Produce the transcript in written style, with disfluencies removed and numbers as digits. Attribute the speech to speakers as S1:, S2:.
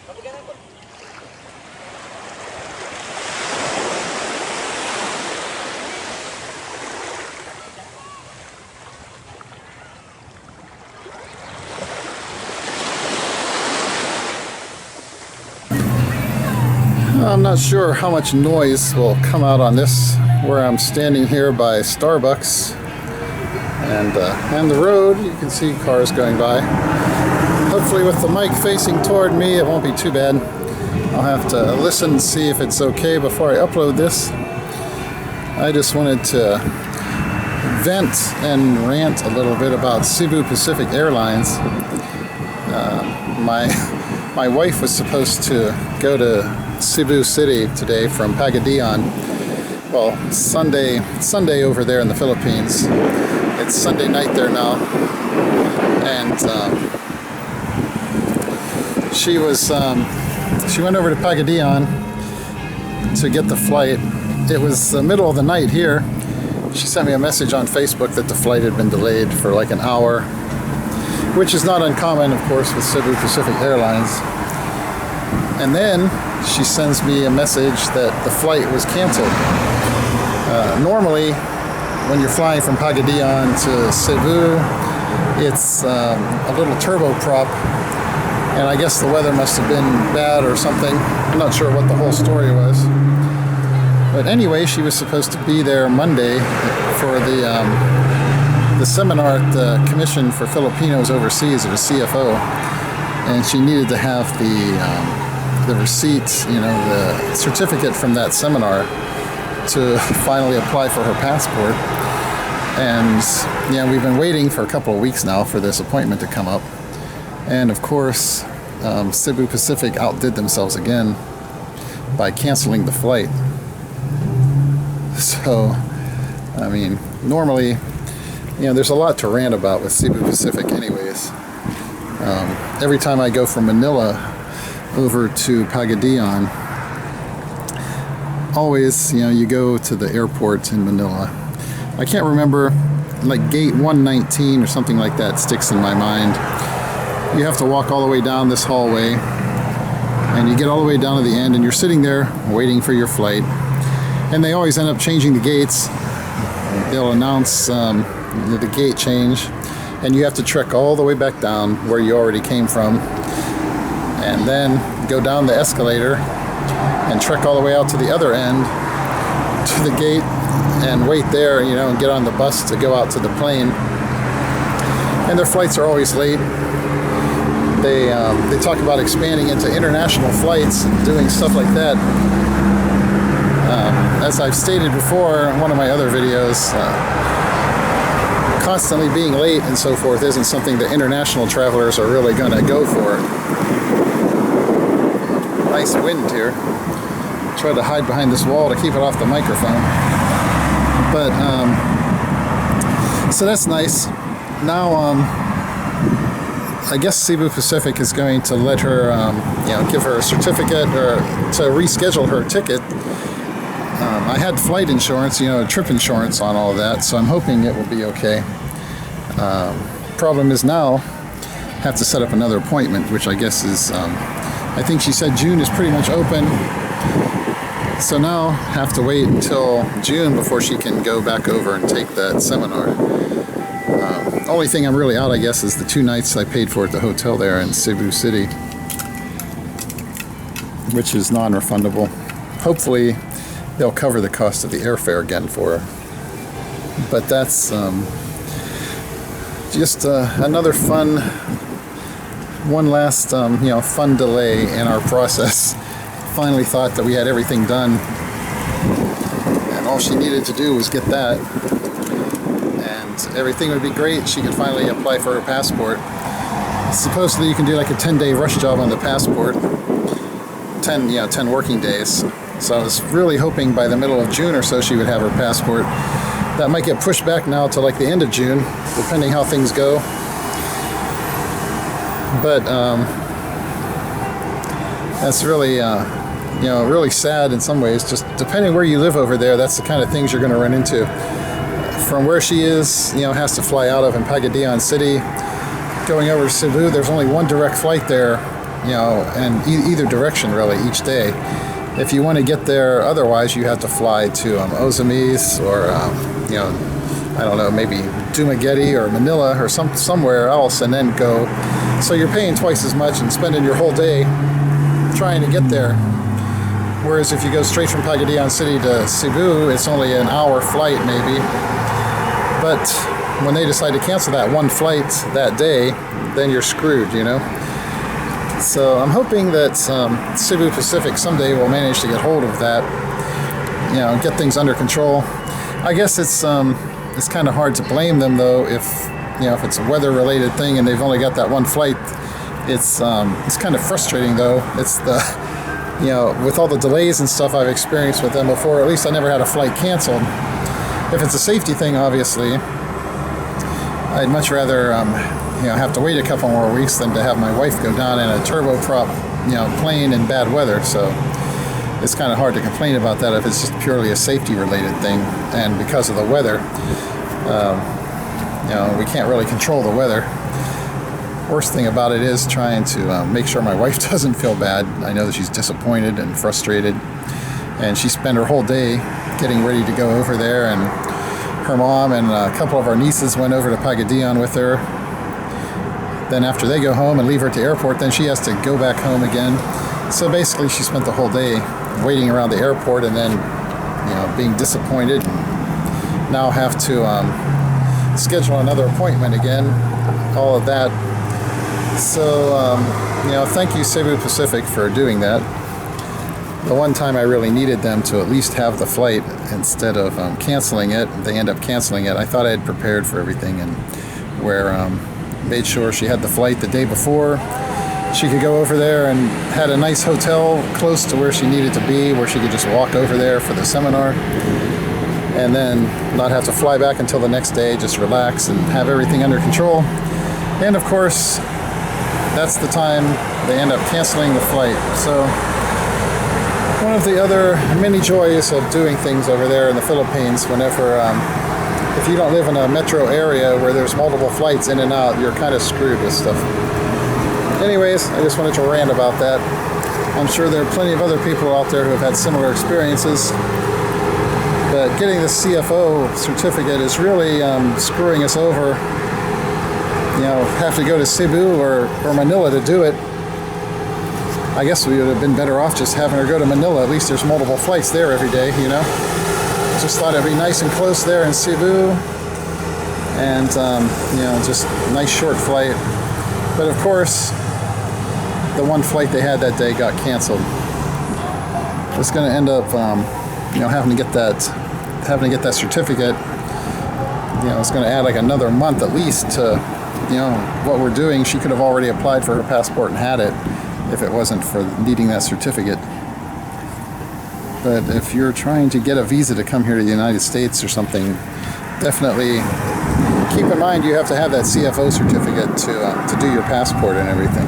S1: I'm not sure how much noise will come out on this, where I'm standing here by Starbucks, and the road, you can see cars going by. Hopefully with the mic facing toward me, it won't be too bad. I'll have to listen and see if it's okay before I upload this. I just wanted to vent and rant a little bit about Cebu Pacific Airlines. My wife was supposed to go to Cebu City today from Pagadian. Well, Sunday over there in the Philippines. It's Sunday night there now, and she went over to Pagadian to get the flight. It was the middle of the night here. She sent me a message on Facebook that the flight had been delayed for like an hour, which is not uncommon, of course, with Cebu Pacific Airlines. And then she sends me a message that the flight was canceled. Normally, when you're flying from Pagadian to Cebu, it's a little turboprop, and I guess the weather must have been bad or something. I'm not sure what the whole story was. But anyway, she was supposed to be there Monday for the seminar at the Commission for Filipinos Overseas, or the CFO, and she needed to have the receipt, the certificate from that seminar to finally apply for her passport. And we've been waiting for a couple of weeks now for this appointment to come up. And of course, Cebu Pacific outdid themselves again by canceling the flight. So, I mean, normally, there's a lot to rant about with Cebu Pacific anyways. Every time I go from Manila over to Pagadian, always, you go to the airport in Manila. I can't remember, like gate 119 or something like that sticks in my mind. You have to walk all the way down this hallway, and you get all the way down to the end, and you're sitting there waiting for your flight. And they always end up changing the gates. They'll announce the gate change, and you have to trek all the way back down where you already came from, and then go down the escalator and trek all the way out to the other end to the gate and wait there, and get on the bus to go out to the plane. And their flights are always late. They talk about expanding into international flights and doing stuff like that. As I've stated before in one of my other videos, constantly being late and so forth isn't something that international travelers are really going to go for. Nice wind here. Try to hide behind this wall to keep it off the microphone. But, so that's nice. Now, I guess Cebu Pacific is going to let her, give her a certificate or to reschedule her ticket. I had flight insurance, trip insurance on all of that, so I'm hoping it will be okay. Problem is now, have to set up another appointment, which I guess is, I think she said June is pretty much open. So now, have to wait until June before she can go back over and take that seminar. Only thing I'm really out, I guess, is the 2 nights I paid for at the hotel there in Cebu City, which is non-refundable. Hopefully, they'll cover the cost of the airfare again for her. But that's just another fun, one last fun delay in our process. Finally thought that we had everything done, and all she needed to do was get that, and everything would be great. She could finally apply for her passport. Supposedly you can do like a 10-day rush job on the passport, 10 working days. So I was really hoping by the middle of June or so she would have her passport. That might get pushed back now to like the end of June, depending how things go. But that's really, really sad in some ways. Just depending where you live over there, that's the kind of things you're going to run into. From where she is, has to fly out of in Pagadian City, going over to Cebu. There's only one direct flight there, and either direction really each day. If you want to get there otherwise, you have to fly to Ozamis or, I don't know, maybe Dumaguete or Manila or somewhere else, and then go. So you're paying twice as much and spending your whole day trying to get there. Whereas if you go straight from Pagadian City to Cebu, it's only an hour flight maybe. But when they decide to cancel that one flight that day, then you're screwed, So I'm hoping that Cebu Pacific someday will manage to get hold of that, get things under control. I guess it's kind of hard to blame them though if it's a weather-related thing and they've only got that one flight. It's kind of frustrating though. It's with all the delays and stuff I've experienced with them before. At least I never had a flight canceled. If it's a safety thing, obviously, I'd much rather have to wait a couple more weeks than to have my wife go down in a turboprop plane in bad weather. So it's kind of hard to complain about that if it's just purely a safety related thing. And because of the weather, we can't really control the weather. Worst thing about it is trying to make sure my wife doesn't feel bad. I know that she's disappointed and frustrated, and she spent her whole day getting ready to go over there, and her mom and a couple of our nieces went over to Pagadian with her. Then after they go home and leave her at the airport, then she has to go back home again. So basically she spent the whole day waiting around the airport and then being disappointed, and now have to schedule another appointment again, all of that. So thank you Cebu Pacific for doing that. The one time I really needed them to at least have the flight instead of canceling it, they end up canceling it. I thought I had prepared for everything and made sure she had the flight the day before. She could go over there and had a nice hotel close to where she needed to be, where she could just walk over there for the seminar and then not have to fly back until the next day, just relax and have everything under control. And of course, that's the time they end up canceling the flight. So one of the other many joys of doing things over there in the Philippines, whenever if you don't live in a metro area where there's multiple flights in and out, you're kind of screwed with stuff. Anyways, I just wanted to rant about that. I'm sure there are plenty of other people out there who have had similar experiences, but getting the CFO certificate is really screwing us over. Have to go to Cebu or Manila to do it. I guess we would have been better off just having her go to Manila. At least there's multiple flights there every day, Just thought it'd be nice and close there in Cebu, and just a nice short flight. But of course, the one flight they had that day got canceled. It's going to end up, having to get that certificate. It's going to add like another month at least to, what we're doing. She could have already applied for her passport and had it if it wasn't for needing that certificate. But if you're trying to get a visa to come here to the United States or something, definitely keep in mind you have to have that CFO certificate to do your passport and everything.